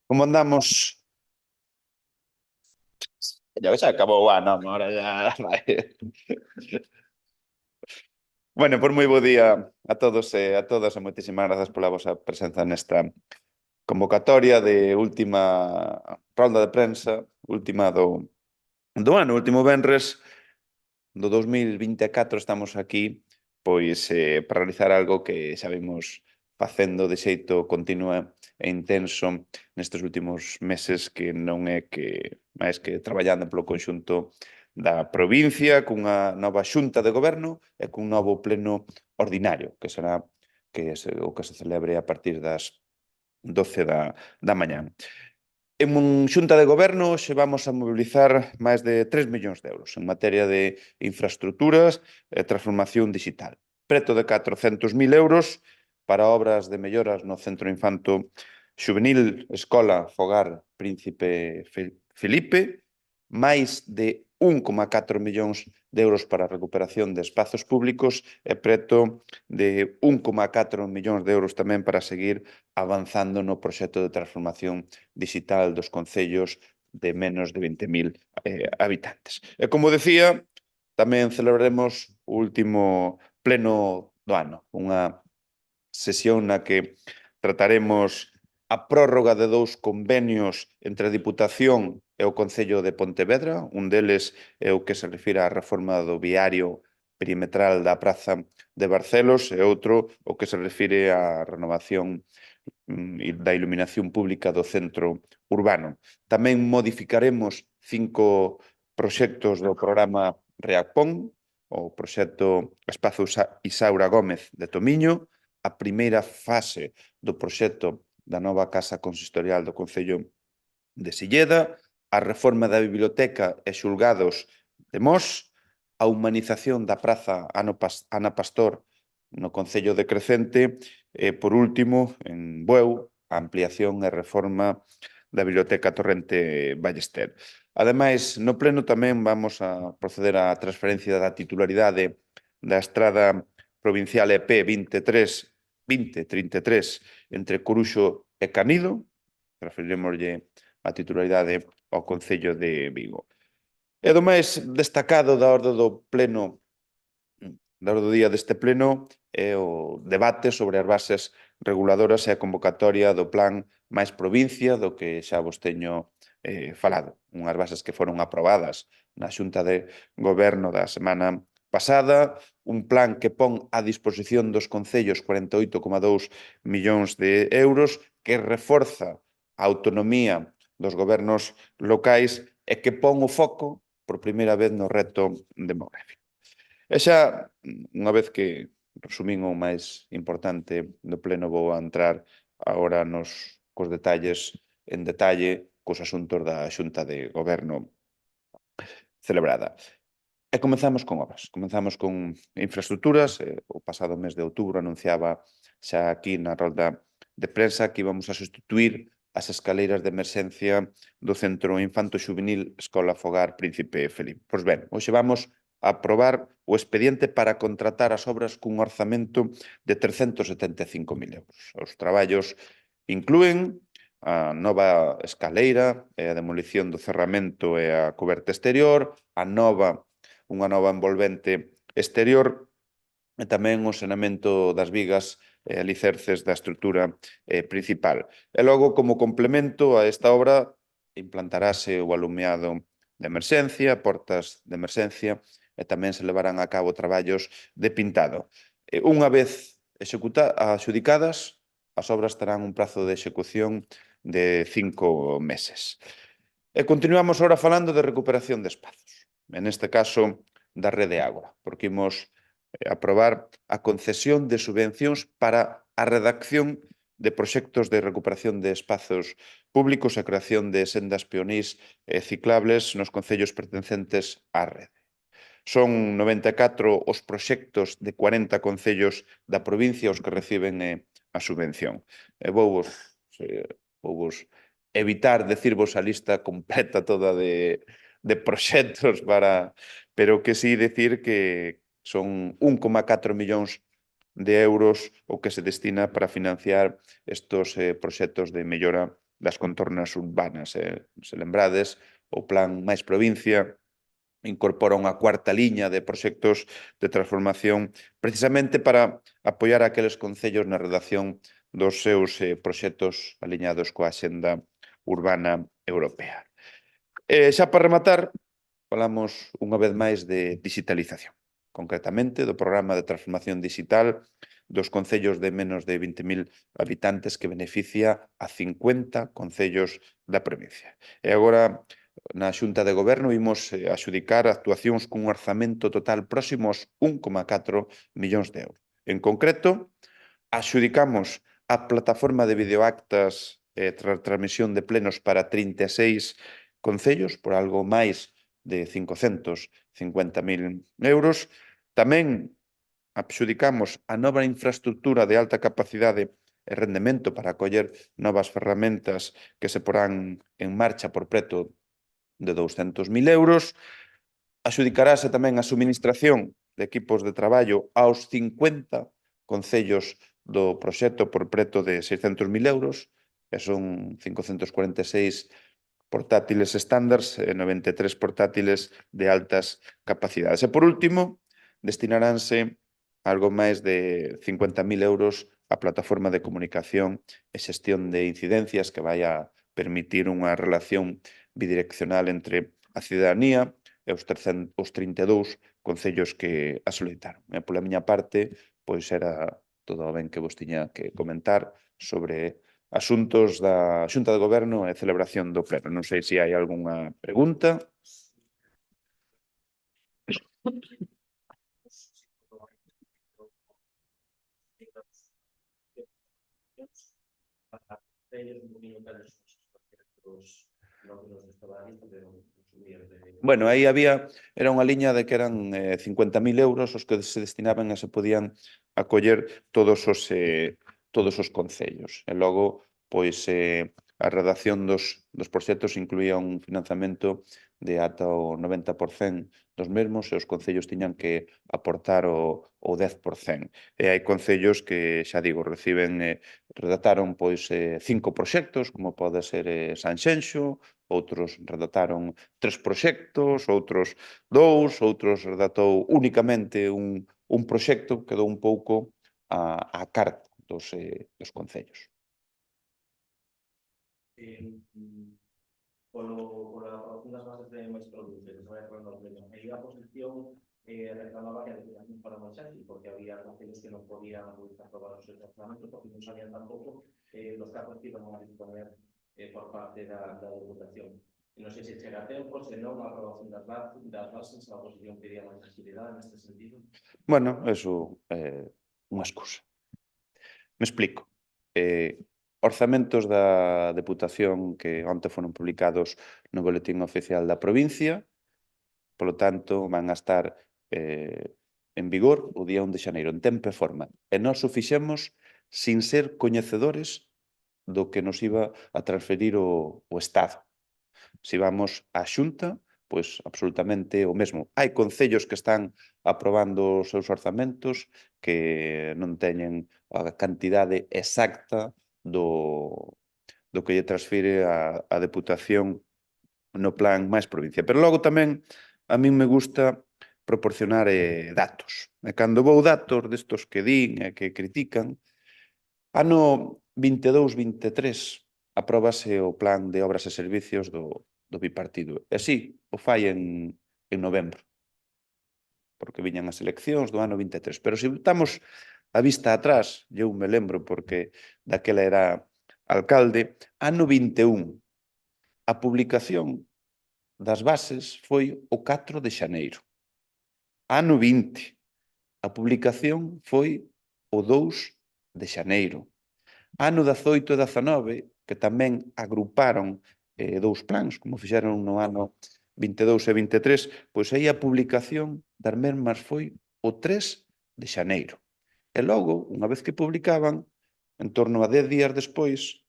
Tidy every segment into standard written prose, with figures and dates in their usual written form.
Como andamos? Ya acabou o ano, ahora ya vai. Bueno, por moi bo día a todos e a todas e moitísimas grazas pola vosa presenza nesta convocatoria de última rolda de prensa, última do ano, último venres do 2024 estamos aquí pois para realizar algo que xa vimos facendo de xeito continuo e intenso nestes últimos meses, que non é que máis que traballando polo conxunto da provincia cunha nova xunta de goberno e cun novo pleno ordinario, que será o que se celebre a partir das 12 da mañá. En Xunta de Goberno hoxe vamos a mobilizar máis de 3 millóns de euros en materia de infraestructuras e transformación digital. Preto de 400.000 euros para obras de melloras no Centro Infanto Xuvenil Escola Fogar Príncipe Felipe, máis de 1,4 millóns de euros para a recuperación de espazos públicos e preto de 1,4 millóns de euros tamén para seguir avanzando no proxecto de transformación digital dos concellos de menos de 20.000 habitantes. E como decía, tamén celebraremos o último pleno do ano, unha sesión na que trataremos a prórroga de 2 convenios entre a Diputación e o Concello de Pontevedra. Un deles é o que se refire á reforma do viario perimetral da Praza de Barcelos e outro o que se refire á renovación da iluminación pública do centro urbano. Tamén modificaremos 5 proxectos do programa Reacpón, o proxecto Espazo Isaura Gómez de Tomiño, a primeira fase do proxecto da nova Casa Consistorial do Concello de Silleda, a reforma da biblioteca e xulgados de Mos, a humanización da Praza Ana Pastor no Concello de Crecente e, por último, en Bueu, a ampliación e reforma da Biblioteca Torrente Ballester. Ademais, no pleno tamén vamos a proceder á transferencia da titularidade da estrada provincial EP 2033 entre Coruxo e Canido, transferiremoslle a titularidade ao Concello de Vigo. E do máis destacado da orde do pleno, da orde do día deste pleno, é o debate sobre as bases reguladoras e a convocatoria do plan máis provincia, do que xa vos teño falado. Unhas bases que foron aprobadas na Xunta de Goberno da semana pasada, un plan que pon a disposición dos concellos 48,2 millóns de euros, que reforza a autonomía dos gobernos locais e que pon o foco por primeira vez no reto demográfico. E xa, unha vez que resumín o máis importante do pleno, vou a entrar agora cos detalles en detalle cos asuntos da Xunta de Goberno celebrada. E comenzamos con obras, comenzamos con infraestructuras. O pasado mes de outubro anunciaba xa aquí na rolda de prensa que íbamos a sustituir as escaleiras de emerxencia do Centro Infanto Xuvenil Escola Fogar Príncipe Felipe. Pois ben, hoxe vamos a aprobar o expediente para contratar as obras cun orzamento de 375.000 euros. Os traballos inclúen a nova escaleira, a demolición do cerramento e a coberta exterior, unha nova envolvente exterior e tamén o saneamento das vigas e alicerces da estrutura principal. E logo, como complemento a esta obra, implantarase o alumeado de emerxencia, portas de emerxencia e tamén se levarán a cabo traballos de pintado. Unha vez adxudicadas, as obras terán un prazo de execución de 5 meses. E continuamos agora falando de recuperación de espazos. En este caso, da Rede Agua, porque imos aprobar a concesión de subvencións para a redacción de proxectos de recuperación de espazos públicos e creación de sendas peonís e ciclables nos concellos pertencentes á rede. Son 94 os proxectos de 40 concellos da provincia os que reciben a subvención. E vou evitar decirvos a lista completa toda de proxectos pero que sí decir que son 1,4 millóns de euros o que se destina para financiar estos proxectos de mellora das contornas urbanas. Se lembrades, o Plan Máis Provincia incorpora unha cuarta liña de proxectos de transformación precisamente para apoiar aqueles concellos na redacción dos seus proxectos aliñados coa Axenda Urbana Europea. Xa para rematar, falamos unha vez máis de digitalización, concretamente do programa de transformación digital dos concellos de menos de 20.000 habitantes que beneficia a 50 concellos da provincia. E agora, na Xunta de Goberno, imos axudicar actuacións cun orzamento total próximo aos 1,4 millóns de euros. En concreto, axudicamos a plataforma de videoactas e transmisión de plenos para 36 concellos por algo máis de 550.000 euros. Tamén adxudicamos a nova infraestructura de alta capacidade e rendemento para acoller novas ferramentas que se porán en marcha por preto de 200.000 euros. Adxudicarase tamén a suministración de equipos de traballo aos 50 concellos do proxecto por preto de 600.000 euros, e son 546 portátiles estándares e 93 portátiles de altas capacidades. E, por último, destinaránse algo máis de 50.000 euros a plataforma de comunicación e xestión de incidencias que vai a permitir unha relación bidireccional entre a cidadanía e os 32 concellos que a solicitaron. E, pola miña parte, pois era todo o ben que vos tiña que comentar sobre asuntos da Xunta de Goberno e celebración do pleno. Non sei se hai algunha pregunta. Bueno, aí era unha liña de que eran 50.000 euros os que se destinaban e se podían acoller todos os concellos. E logo, pois, a redacción dos proxectos incluía un financiamento de ata o 90% dos mesmos e os concellos tiñan que aportar o 10%. E hai concellos que, xa digo, redactaron pois 5 proxectos, como pode ser Sanxenxo, outros redactaron 3 proxectos, outros 2, outros redactou únicamente un proxecto, quedou un pouco á carta dos concellos. Pola aprobación das bases de máis produtos, que se vai aprobando o pleno. E a oposición reclamaba que había un para Monsanto, porque había concellos que non podían aprobar os seus orzamentos, porque non sabían tampouco los cargos que iban a disponer por parte da Deputación. Non sei se chega a tempo, se non, a aprobación das bases, a oposición pedía máis agilidade neste sentido. Bueno, eso é unha excusa. Me explico. Orzamentos da Deputación que onte foron publicados no Boletín Oficial da provincia, polo tanto, van a estar en vigor o día 1 de xaneiro, en tempo e forma. E nós o fixemos sin ser coñecedores do que nos iba a transferir o Estado. Se vamos á Xunta, pois absolutamente o mesmo. Hai concellos que están aprobando os seus orzamentos que non teñen a cantidade exacta do que lle transfire a Deputación no Plan Máis Provincia. Pero logo tamén a min me gusta proporcionar datos. E cando vou datos destos que din e que critican, ano 22-23 apróbase o Plan de Obras e Servicios do bipartido. E sí, o fai en novembro, porque viñan as eleccións do ano 23. Pero se estamos a vista atrás, eu me lembro porque daquela era alcalde, ano 21, a publicación das bases foi o 4 de xaneiro. Ano 20, a publicación foi o 2 de xaneiro. Ano 18 e 19, que tamén agruparon dous plans, como fixeron no ano 22 e 23, pois aí a publicación das mesmas foi o 3 de xaneiro. E logo, unha vez que publicaban, en torno a 10 días despois,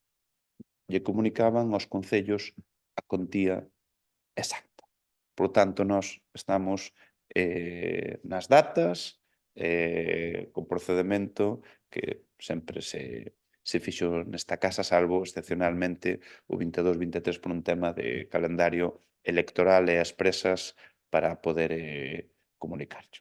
lle comunicaban aos concellos a contía exacta. Por tanto, nós estamos nas datas, co procedemento que sempre se se fixo nesta casa, salvo excepcionalmente o 22-23 por un tema de calendario electoral e as presas para poder comunicarlo.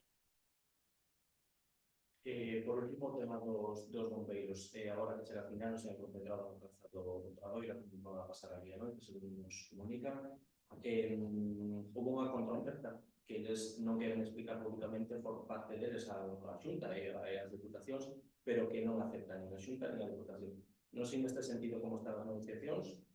Por último, o tema dos bombeiros. Agora que será final, se han concentrado no trazado do Obradoiro, que van a pasar a vía noite, segundo nos comunican. Houve unha contraoferta que eles non queren explicar públicamente por parte deles a Xunta e as Diputacións, pero que non aceptan nin a Xunta nin a Diputación. Non sei neste sentido como están as negociacións,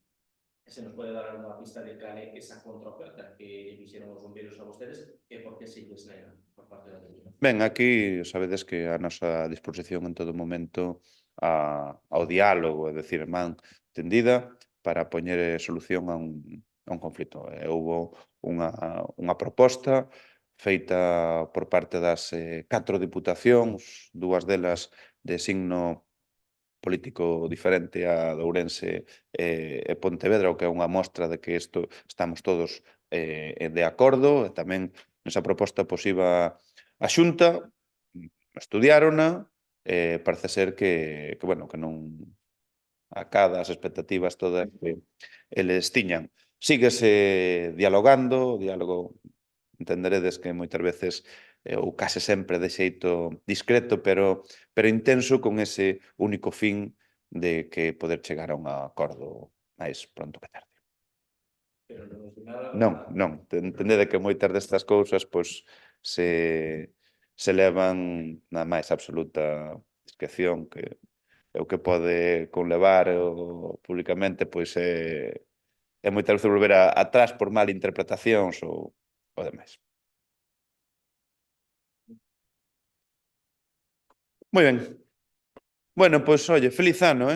se nos pode dar alguna pista de cal é esa contraoferta que fixeron os bombeiros a vostedes e por que se lles nega por parte da Diputación. Ben, aquí sabedes que a nosa disposición en todo momento ao diálogo, é dicir, man tendida para poñer solución a un conflito. Houbo unha proposta feita por parte das 4 diputacións, dúas delas de signo político diferente a de Ourense e Pontevedra, o que é unha mostra de que estamos todos de acordo. E tamén nesa proposta pois iba a Xunta, estudiárona, parece ser que bueno, que non acada as expectativas todas que eles tiñan. Síguese dialogando, o diálogo entenderedes que moitas veces ou case sempre de xeito discreto, pero intenso, con ese único fin de que poder chegar a un acordo máis pronto que tarde. Pero non nos di nada. Non, entendede que moitas destas cousas pois se levan na máis absoluta discreción, que o que pode conlevar públicamente pois é moitas veces volver atrás por mal interpretacións ou demais. Moi ben. Bueno, pois, oye, feliz ano,